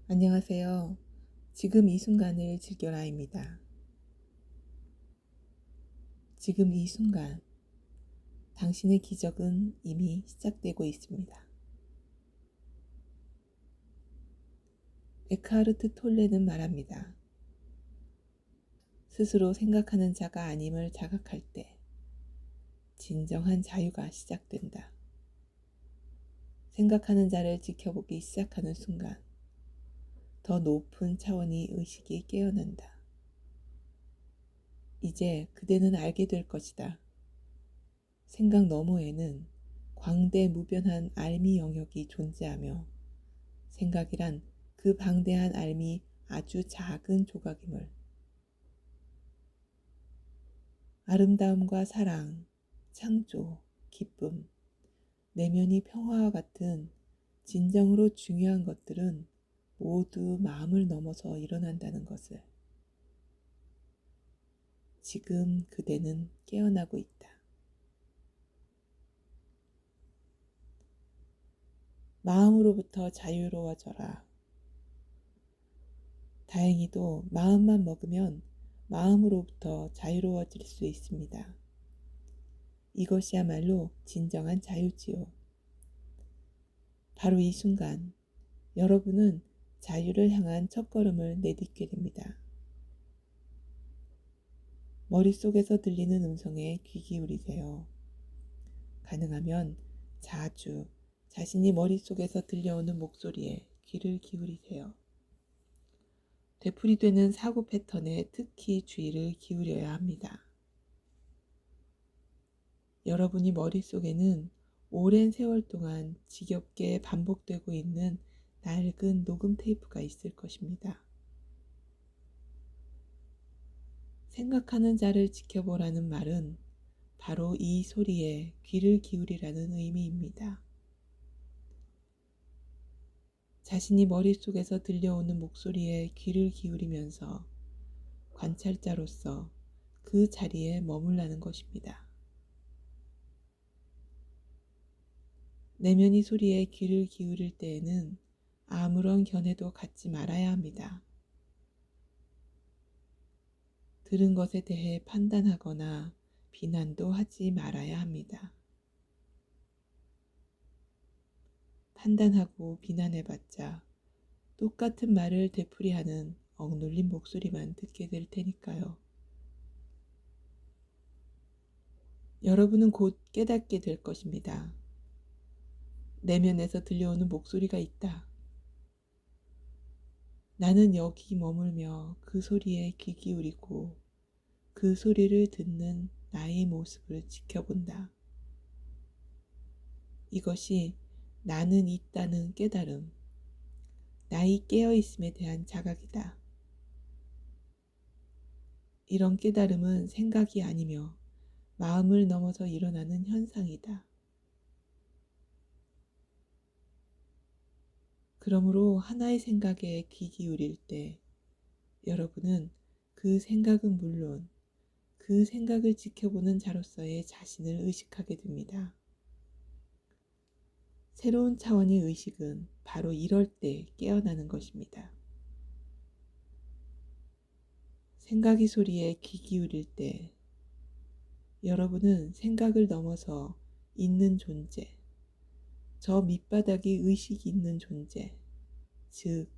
안녕하세요. 지금 이 순간을 즐겨라입니다. 지금 이 순간, 당신의 기적은 이미 시작되고 있습니다. 에크하르트 톨레는 말합니다. 스스로 생각하는 자가 아님을 자각할 때, 진정한 자유가 시작된다. 생각하는 자를 지켜보기 시작하는 순간, 더 높은 차원의 의식이 깨어난다. 이제 그대는 알게 될 것이다. 생각 너머에는 광대무변한 알미 영역이 존재하며 생각이란 그 방대한 알미 아주 작은 조각임을. 아름다움과 사랑, 창조, 기쁨, 내면의 평화와 같은 진정으로 중요한 것들은 모두 마음을 넘어서 일어난다는 것을 지금 그대는 깨어나고 있다. 마음으로부터 자유로워져라. 다행히도 마음만 먹으면 마음으로부터 자유로워질 수 있습니다. 이것이야말로 진정한 자유지요. 바로 이 순간 여러분은 자유를 향한 첫걸음을 내딛게 됩니다. 머릿속에서 들리는 음성에 귀 기울이세요. 가능하면 자주 자신이 머릿속에서 들려오는 목소리에 귀를 기울이세요. 되풀이되는 사고 패턴에 특히 주의를 기울여야 합니다. 여러분이 머릿속에는 오랜 세월 동안 지겹게 반복되고 있는 낡은 녹음 테이프가 있을 것입니다. 생각하는 자를 지켜보라는 말은 바로 이 소리에 귀를 기울이라는 의미입니다. 자신이 머릿속에서 들려오는 목소리에 귀를 기울이면서 관찰자로서 그 자리에 머물라는 것입니다. 내면의 소리에 귀를 기울일 때에는 아무런 견해도 갖지 말아야 합니다. 들은 것에 대해 판단하거나 비난도 하지 말아야 합니다. 판단하고 비난해봤자 똑같은 말을 되풀이하는 억눌린 목소리만 듣게 될 테니까요. 여러분은 곧 깨닫게 될 것입니다. 내면에서 들려오는 목소리가 있다. 나는 여기 머물며 그 소리에 귀 기울이고 그 소리를 듣는 나의 모습을 지켜본다. 이것이 나는 있다는 깨달음, 나의 깨어있음에 대한 자각이다. 이런 깨달음은 생각이 아니며 마음을 넘어서 일어나는 현상이다. 그러므로 하나의 생각에 귀 기울일 때 여러분은 그 생각은 물론 그 생각을 지켜보는 자로서의 자신을 의식하게 됩니다. 새로운 차원의 의식은 바로 이럴 때 깨어나는 것입니다. 생각의 소리에 귀 기울일 때 여러분은 생각을 넘어서 있는 존재, 저 밑바닥이 의식이 있는 존재, 즉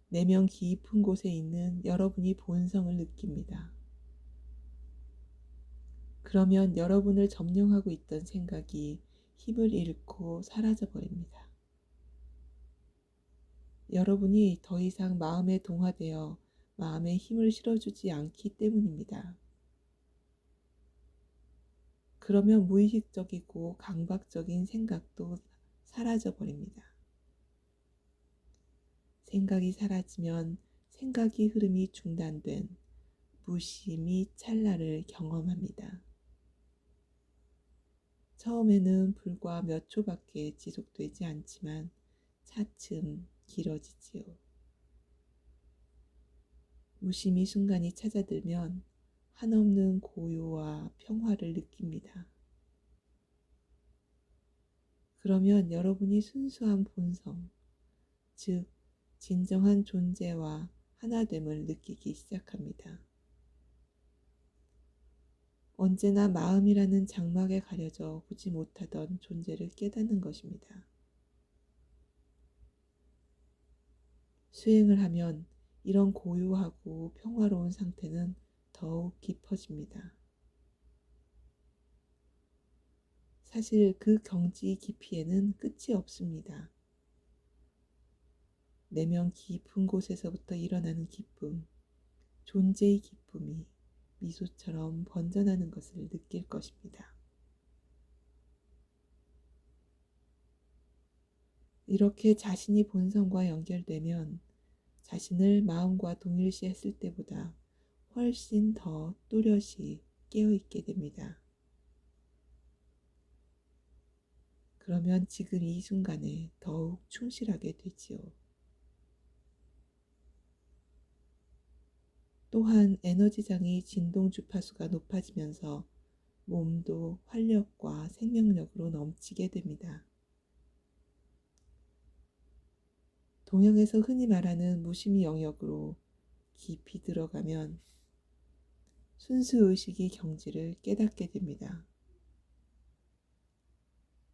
내면 깊은 곳에 있는 여러분이 본성을 느낍니다. 그러면 여러분을 점령하고 있던 생각이 힘을 잃고 사라져 버립니다. 여러분이 더 이상 마음에 동화되어 마음에 힘을 실어주지 않기 때문입니다. 그러면 무의식적이고 강박적인 생각도 사라져 버립니다. 생각이 사라지면 생각의 흐름이 중단된 무심의 찰나를 경험합니다. 처음에는 불과 몇 초밖에 지속되지 않지만 차츰 길어지지요. 무심의 순간이 찾아들면 한없는 고요와 평화를 느낍니다. 그러면 여러분이 순수한 본성, 즉 진정한 존재와 하나됨을 느끼기 시작합니다. 언제나 마음이라는 장막에 가려져 보지 못하던 존재를 깨닫는 것입니다. 수행을 하면 이런 고요하고 평화로운 상태는 더욱 깊어집니다. 사실 그 경지 깊이에는 끝이 없습니다. 내면 깊은 곳에서부터 일어나는 기쁨, 존재의 기쁨이 미소처럼 번져나는 것을 느낄 것입니다. 이렇게 자신이 본성과 연결되면 자신을 마음과 동일시했을 때보다 훨씬 더 또렷이 깨어있게 됩니다. 그러면 지금 이 순간에 더욱 충실하게 되지요. 또한 에너지장의 진동 주파수가 높아지면서 몸도 활력과 생명력으로 넘치게 됩니다. 동양에서 흔히 말하는 무심의 영역으로 깊이 들어가면 순수의식의 경지를 깨닫게 됩니다.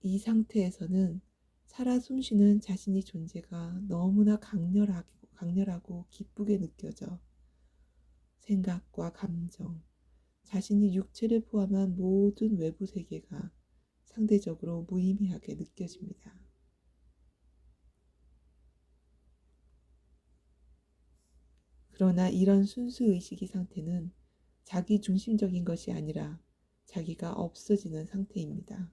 이 상태에서는 살아 숨쉬는 자신의 존재가 너무나 강렬하고 기쁘게 느껴져 생각과 감정, 자신이 육체를 포함한 모든 외부 세계가 상대적으로 무의미하게 느껴집니다. 그러나 이런 순수의식의 상태는 자기 중심적인 것이 아니라 자기가 없어지는 상태입니다.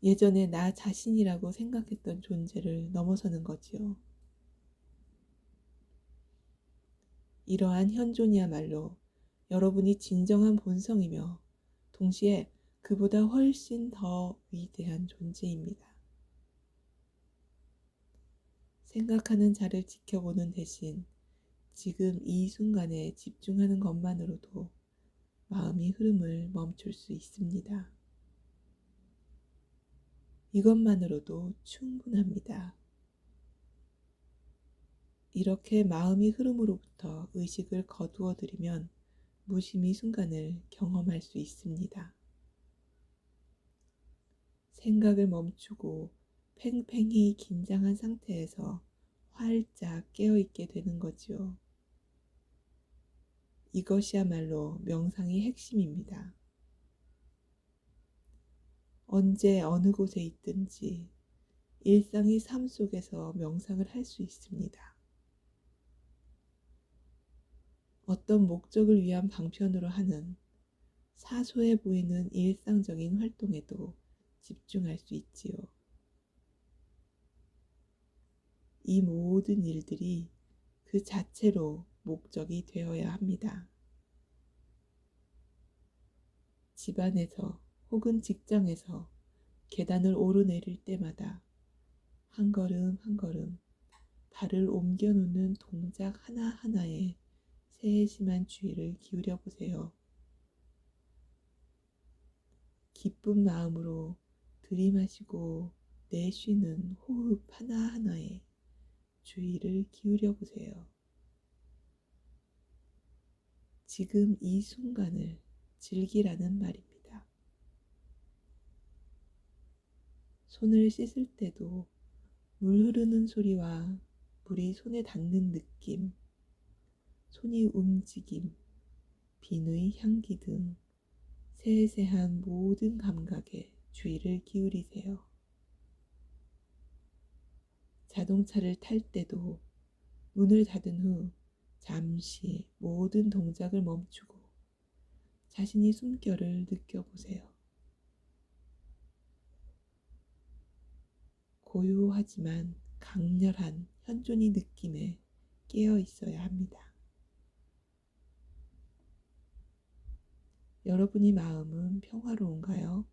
예전에 나 자신이라고 생각했던 존재를 넘어서는 거지요. 이러한 현존이야말로 여러분이 진정한 본성이며 동시에 그보다 훨씬 더 위대한 존재입니다. 생각하는 자를 지켜보는 대신 지금 이 순간에 집중하는 것만으로도 마음의 흐름을 멈출 수 있습니다. 이것만으로도 충분합니다. 이렇게 마음의 흐름으로부터 의식을 거두어 들이면 무심의 순간을 경험할 수 있습니다. 생각을 멈추고 팽팽히 긴장한 상태에서 활짝 깨어있게 되는 거지요. 이것이야말로 명상의 핵심입니다. 언제 어느 곳에 있든지 일상의 삶 속에서 명상을 할 수 있습니다. 어떤 목적을 위한 방편으로 하는 사소해 보이는 일상적인 활동에도 집중할 수 있지요. 이 모든 일들이 그 자체로 목적이 되어야 합니다. 집안에서 혹은 직장에서 계단을 오르내릴 때마다 한 걸음 한 걸음 발을 옮겨 놓는 동작 하나하나에 세심한 주의를 기울여 보세요. 기쁜 마음으로 들이마시고 내쉬는 호흡 하나하나에 주의를 기울여 보세요. 지금 이 순간을 즐기라는 말입니다. 손을 씻을 때도 물 흐르는 소리와 물이 손에 닿는 느낌, 손이 움직임, 비누의 향기 등 세세한 모든 감각에 주의를 기울이세요. 자동차를 탈 때도 문을 닫은 후 잠시 모든 동작을 멈추고 자신의 숨결을 느껴보세요. 고요하지만 강렬한 현존의 느낌에 깨어 있어야 합니다. 여러분의 마음은 평화로운가요?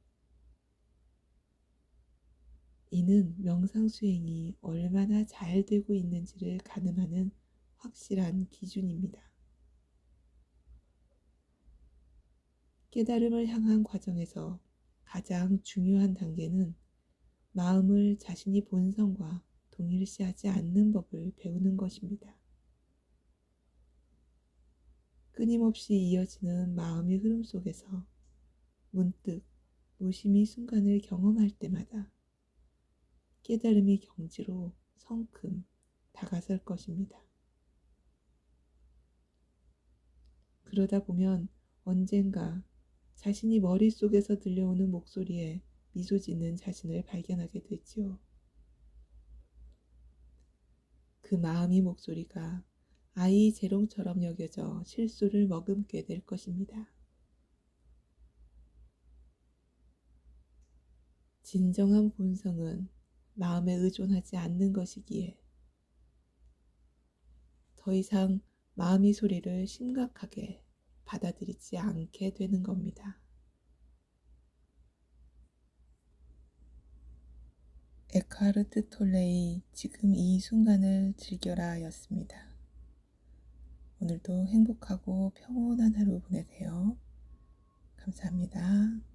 이는 명상 수행이 얼마나 잘 되고 있는지를 가늠하는 확실한 기준입니다. 깨달음을 향한 과정에서 가장 중요한 단계는 마음을 자신이 본성과 동일시하지 않는 법을 배우는 것입니다. 끊임없이 이어지는 마음의 흐름 속에서 문득 무심히 순간을 경험할 때마다 깨달음의 경지로 성큼 다가설 것입니다. 그러다 보면 언젠가 자신이 머릿속에서 들려오는 목소리에 미소 짓는 자신을 발견하게 되지요. 그 마음의 목소리가 아이 재롱처럼 여겨져 실수를 머금게 될 것입니다. 진정한 본성은 마음에 의존하지 않는 것이기에 더 이상 마음의 소리를 심각하게 받아들이지 않게 되는 겁니다. 에크하르트 톨레의 지금 이 순간을 즐겨라 였습니다. 오늘도 행복하고 평온한 하루 보내세요. 감사합니다.